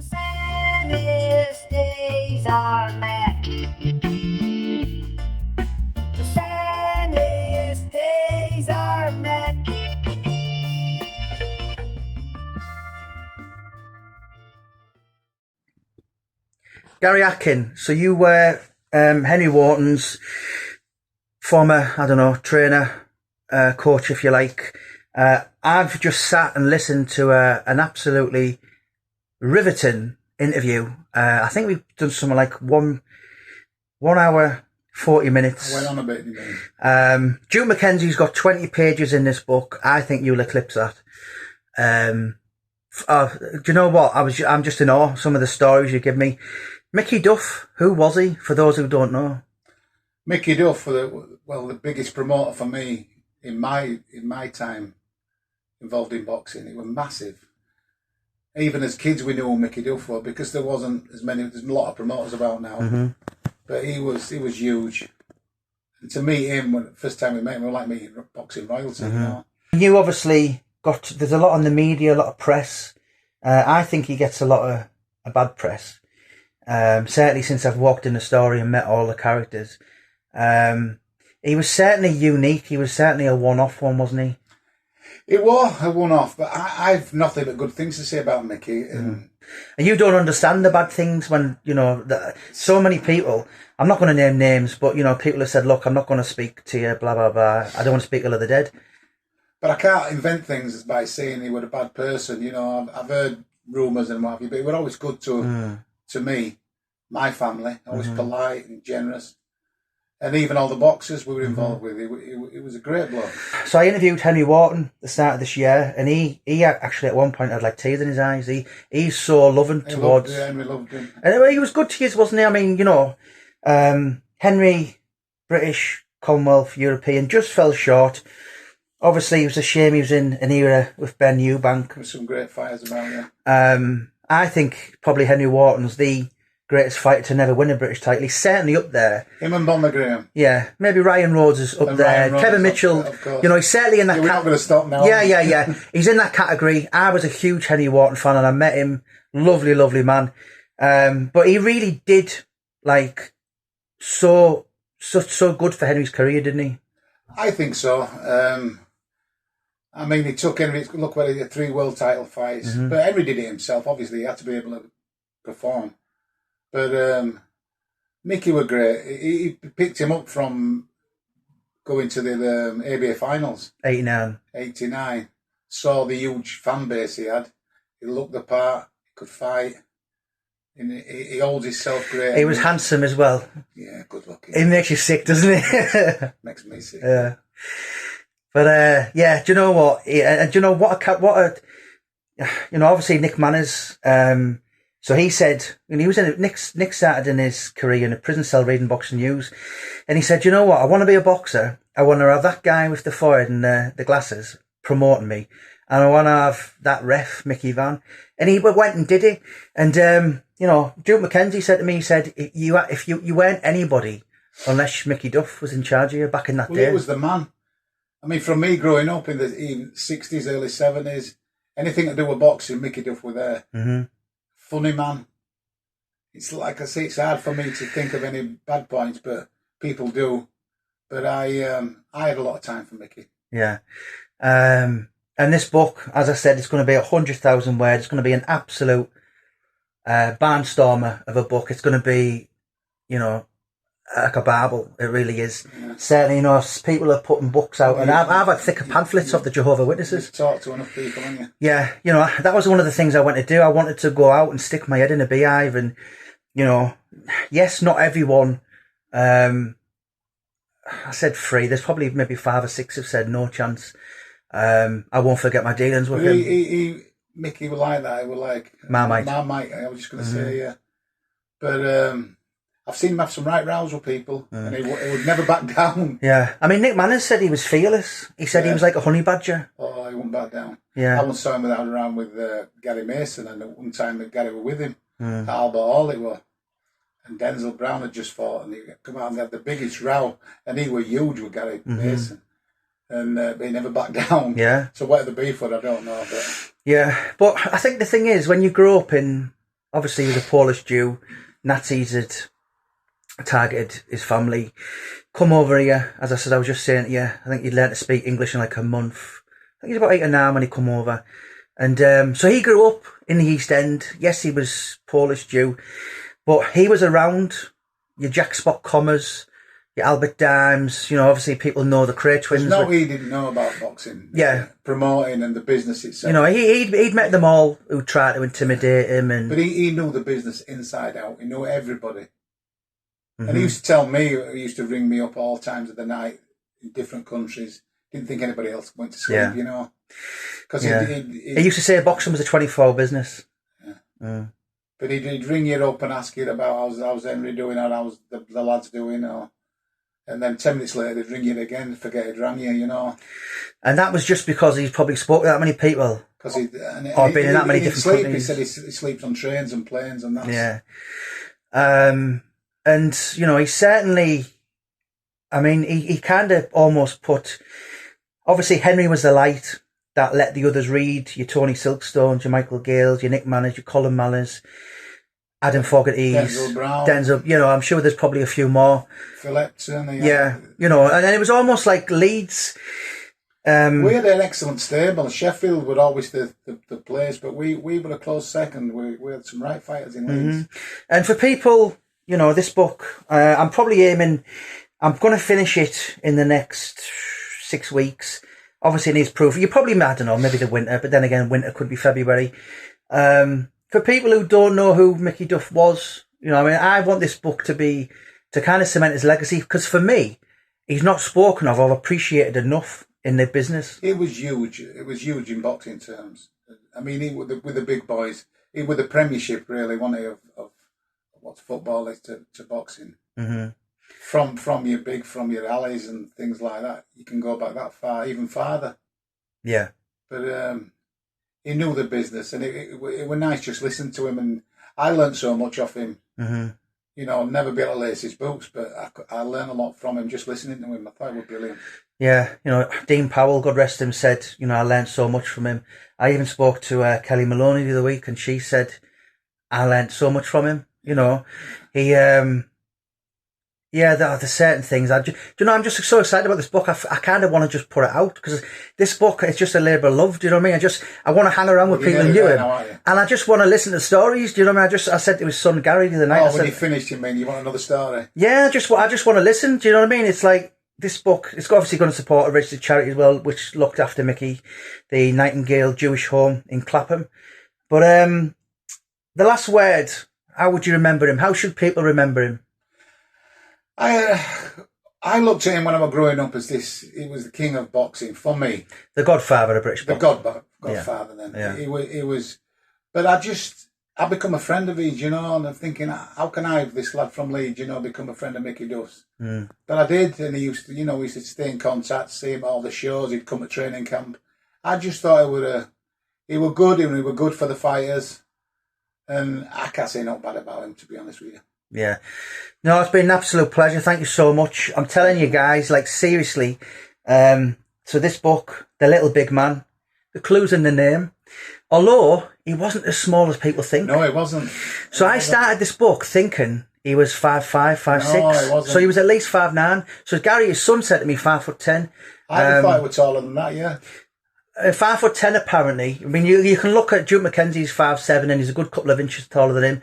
The saddest days are met. The saddest days are met. Gary Atkin, so you were Henry Wharton's former, I don't know, trainer, coach if you like. I've just sat and listened to an absolutely riveting interview. I think we've done something like 1 hour, 40 minutes. I went on a bit, you mean? Duke Mackenzie's got 20 pages in this book. I think you'll eclipse that. Do you know what? I'm just in awe. Some of the stories you give me. Mickey Duff, who was he, for those who don't know? Mickey Duff, the biggest promoter for me in my time involved in boxing. He was massive. Even as kids, we knew who Mickey Duff was because there wasn't as many. There's a lot of promoters about now, but he was huge. And to meet him, when the first time we met him, we were like meeting boxing royalty. You know? You obviously there's a lot on the media, a lot of press. I think he gets a lot of bad press. Certainly since I've walked in the story and met all the characters. He was certainly unique. He was certainly a one-off one, wasn't he? It was a one-off, but I've nothing but good things to say about Mickey. And you don't understand the bad things when, you know, so many people, I'm not going to name names, but, you know, people have said, look, I'm not going to speak to you, blah, blah, blah. I don't want to speak ill of the dead. But I can't invent things by saying he was a bad person. You know, I've heard rumours and what have you, but he was always good to me, my family, always polite and generous. And even all the boxers we were involved with, he was a great bloke. So I interviewed Henry Wharton at the start of this year, and he actually at one point had like tears in his eyes. He's so loving towards... Henry loved him. And he was good to you, wasn't he? I mean, you know, Henry, British, Commonwealth, European, just fell short. Obviously, it was a shame he was in an era with Ben Eubank. There's some great fighters about, yeah. I think probably Henry Wharton's the greatest fighter to never win a British title. He's certainly up there. Him and Bomber Graham. Yeah, maybe Ryan Rhodes is up there. Kevin Mitchell, you know, he's certainly in that we're not going to stop now. Yeah. He's in that category. I was a huge Henry Wharton fan and I met him. Lovely, lovely man. But he really did, like, so good for Henry's career, didn't he? I think so. I mean, he took Henry, look where he had 3 world title fights. But Henry did it himself. Obviously, he had to be able to perform. But Mickey were great. He picked him up from going to the ABA finals. 89. Saw the huge fan base he had. He looked the part. He could fight. And he holds himself great. He was handsome as well. Yeah, good looking. He makes you sick, doesn't he? Makes me sick. Yeah. But yeah, do you know what? Do you know what you know, obviously Nick Manners, so he said, when he was in Nick started in his career in a prison cell reading boxing news, and he said, you know what, I want to be a boxer. I want to have that guy with the forehead and the glasses promoting me, and I want to have that ref, Mickey Van. And he went and did it. And you know, Duke Mackenzie said to me, he said, if you weren't anybody unless Mickey Duff was in charge of you back in that day. He was the man. I mean, from me growing up in the 60s, early 70s, anything to do with boxing, Mickey Duff were there. Funny man. It's like I say, it's hard for me to think of any bad points, but people do. But I had a lot of time for Mickey. Yeah. And this book, as I said, it's going to be 100,000 words. It's going to be an absolute barnstormer of a book. It's going to be, you know, like a Bible. It really is. Yeah. Certainly, you know, people are putting books out, and I've had thicker pamphlets of the Jehovah's Witnesses. You've talked to enough people, haven't you? Yeah, you know, that was one of the things I wanted to do. I wanted to go out and stick my head in a beehive, and, you know, yes, not everyone. I said 3. There's probably maybe 5 or 6 have said no chance. I won't forget my dealings with him. Mickey was like that. He was like Marmite. I was just going to say, yeah. But I've seen him have some right rows with people, and he would never back down. Yeah, I mean, Nick Manners said he was fearless. He said he was like a honey badger. Oh, he wouldn't back down. Yeah. I once saw him out around with Gary Mason, and one time that Gary was with him at Albert Hall, it was. And Denzel Brown had just fought, and he come out and had the biggest row, and he was huge with Gary Mason. And but he never backed down. Yeah. So where the beef was, I don't know. But yeah, but I think the thing is, when you grow up in obviously he was a Polish Jew. Nazis had targeted his family. Come over here, as I said, I was just saying to you, I think he'd learned to speak English in like a month. I think he's about 8 or 9 when he come over. And so he grew up in the East End. Yes, he was Polish Jew, but he was around your Jack Spot Commas, your Albert Dimes. You know, obviously people know the Cray twins. No, he didn't know about boxing. Yeah. Promoting and the business itself. You know, he'd met them all who tried to intimidate him. But he knew the business inside out. He knew everybody. Mm-hmm. And he used to tell me, he used to ring me up all times of the night in different countries. Didn't think anybody else went to sleep, you know. Because he used to say boxing was a 24-hour business. Yeah. But he'd ring you up and ask you about how's Henry doing, or how's the lads doing, and then 10 minutes later they'd ring you again, forget he'd rang you, you know. And that was just because he probably spoke to that many people. Because been in that many different countries. He said he sleeps on trains and planes and that. Yeah. And, you know, he certainly, I mean, he kind of almost put, obviously Henry was the light that let the others read, your Tony Silkstones, your Michael Gales, your Nick Manners, your Colin Mallers, Adam Fogarty's, Denzel Brown. Denzel, you know, I'm sure there's probably a few more. Phil Epton. Yeah, you know, and then it was almost like Leeds. We had an excellent stable. Sheffield were always the place, but we were a close second. We had some right fighters in Leeds. Mm-hmm. And for people, you know, this book, I'm probably aiming, I'm going to finish it in the next 6 weeks. Obviously it needs proof. You probably, I don't know, maybe the winter, but then again, winter could be February. For people who don't know who Mickey Duff was, you know, I mean, I want this book to kind of cement his legacy, because for me, he's not spoken of or appreciated enough in the business. It was huge. It was huge in boxing terms. I mean, he with the big boys. He was the Premiership, really, wasn't he, of what football is to boxing. Mm-hmm. From your alleys and things like that, you can go back that far, even farther. Yeah. But he knew the business, and it was nice just listening to him, and I learned so much off him. Mm-hmm. You know, I'll never be able to lace his boots, but I learned a lot from him just listening to him. I thought it was brilliant. Yeah, you know, Dean Powell, God rest him, said, you know, I learned so much from him. I even spoke to Kelly Maloney the other week, and she said, I learned so much from him. You know, he, yeah, there's certain things. You know, I'm just so excited about this book. I kind of want to just put it out, because this book, it's just a labour of love. Do you know what I mean? I want to hang around with people who knew him, and I just want to listen to stories. Do you know what I mean? I said to his son Gary the other night. Oh, when you finished, you mean you want another story? Yeah, I just want to listen. Do you know what I mean? It's like this book. It's obviously going to support a registered charity as well, which looked after Mickey, the Nightingale Jewish Home in Clapham. But the last word. How would you remember him? How should people remember him? I looked at him when I was growing up as he was the king of boxing for me. The godfather of British boxing. The godfather then. Yeah. He was, but I become a friend of his, you know, and I'm thinking, how can I, this lad from Leeds, you know, become a friend of Mickey Duff's? Mm. But I did, and we used to stay in contact, see him at all the shows, he'd come to training camp. I just thought he were good, and he were good for the fighters, and I can't say not bad about him, to be honest with you. Yeah. No, it's been an absolute pleasure. Thank you so much. I'm telling you guys, like, seriously, so this book, The Little Big Man, the clue's in the name. Although he wasn't as small as people think. No, he wasn't. So I started this book thinking he was 5'5", 5'6". No, he wasn't. So he was at least 5'9". So Gary, his son, said to me 5'10". I thought he was taller than that, yeah. 5'10" apparently. I mean, you can look at Duke McKenzie's 5'7", and he's a good couple of inches taller than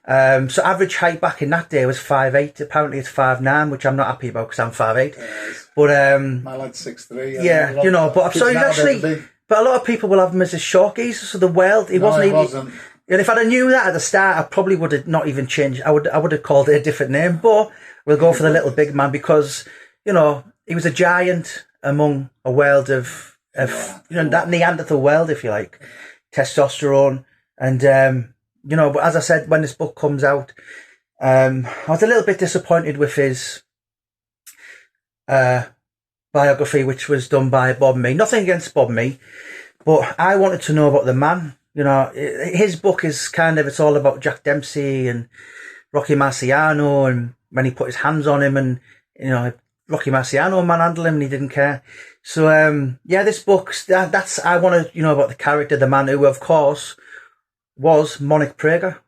him. So average height back in that day was 5'8". Apparently it's 5'9", which I'm not happy about because I'm 5'8". Yes. But my lad's 6'3". Yeah, you know. But so he's actually. But a lot of people will have him as a shorties. So the world, he wasn't. And if I'd have knew that at the start, I probably would have not even changed. I would have called it a different name. But we'll go for the Little Big Man because, you know, he was a giant among a world of that Neanderthal world, if you like, testosterone. And, you know, but as I said, when this book comes out, I was a little bit disappointed with his biography, which was done by Bob Mee. Nothing against Bob Mee, but I wanted to know about the man. You know, his book is it's all about Jack Dempsey and Rocky Marciano, and when he put his hands on him, and, you know, Rocky Marciano manhandled him and he didn't care. So, this book, I want to, you know, about the character, the man who, of course, was Monique Prager.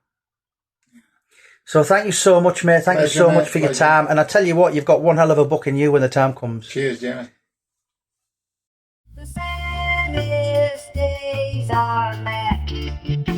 So thank you so much, mate. Thank you so much for your pleasure. time. And I tell you what, you've got one hell of a book in you when the time comes. Cheers, Jamie. The sunniest days are met.